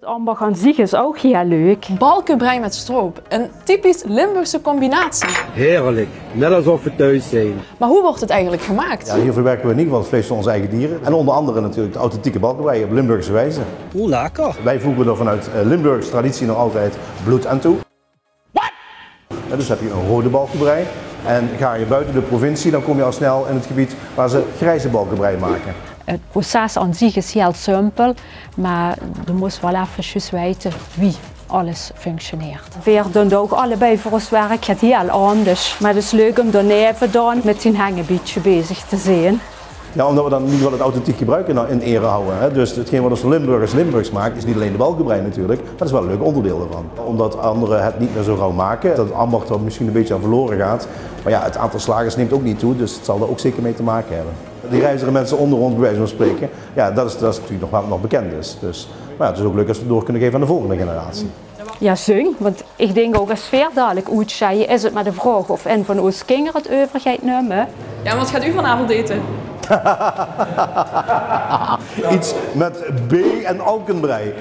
Het ambacht aan zich is ook heel leuk. Balkenbrei met stroop, een typisch Limburgse combinatie. Heerlijk, net alsof we thuis zijn. Maar hoe wordt het eigenlijk gemaakt? Ja, hier verwerken we in ieder geval het vlees van onze eigen dieren. En onder andere natuurlijk de authentieke balkenbrei op Limburgse wijze. Oeh, lekker. Wij voegen er vanuit Limburgse traditie nog altijd bloed aan toe. What? Dus heb je een rode balkenbrei. En ga je buiten de provincie, dan kom je al snel in het gebied waar ze grijze balkenbrei maken. Het proces aan zich is heel simpel, maar je moet wel even weten wie alles functioneert. We doen ook allebei voor ons werk het heel anders. Maar het is leuk om daarneven dan met een hengebiedje bezig te zijn. Ja, omdat we dan in ieder geval het authentiek gebruik in ere houden. Hè. Dus hetgeen wat ons Limburgs maakt, is niet alleen de balkenbrei natuurlijk, maar dat is wel een leuk onderdeel ervan. Omdat anderen het niet meer zo gauw maken, dat het ambacht er misschien een beetje aan verloren gaat. Maar ja, het aantal slagers neemt ook niet toe, dus het zal er ook zeker mee te maken hebben. Die reizige mensen onder ons, bij wijze van spreken, ja, dat is natuurlijk nog wel nog bekend is. Dus, maar ja, het is ook leuk als we het door kunnen geven aan de volgende generatie. Ja, zing, want ik denk ook als sfeer dadelijk uitschijnen, is het maar de vraag of een van ons kinderen het overheid nemen. Ja, wat gaat u vanavond eten? Iets met B en alkenbrei.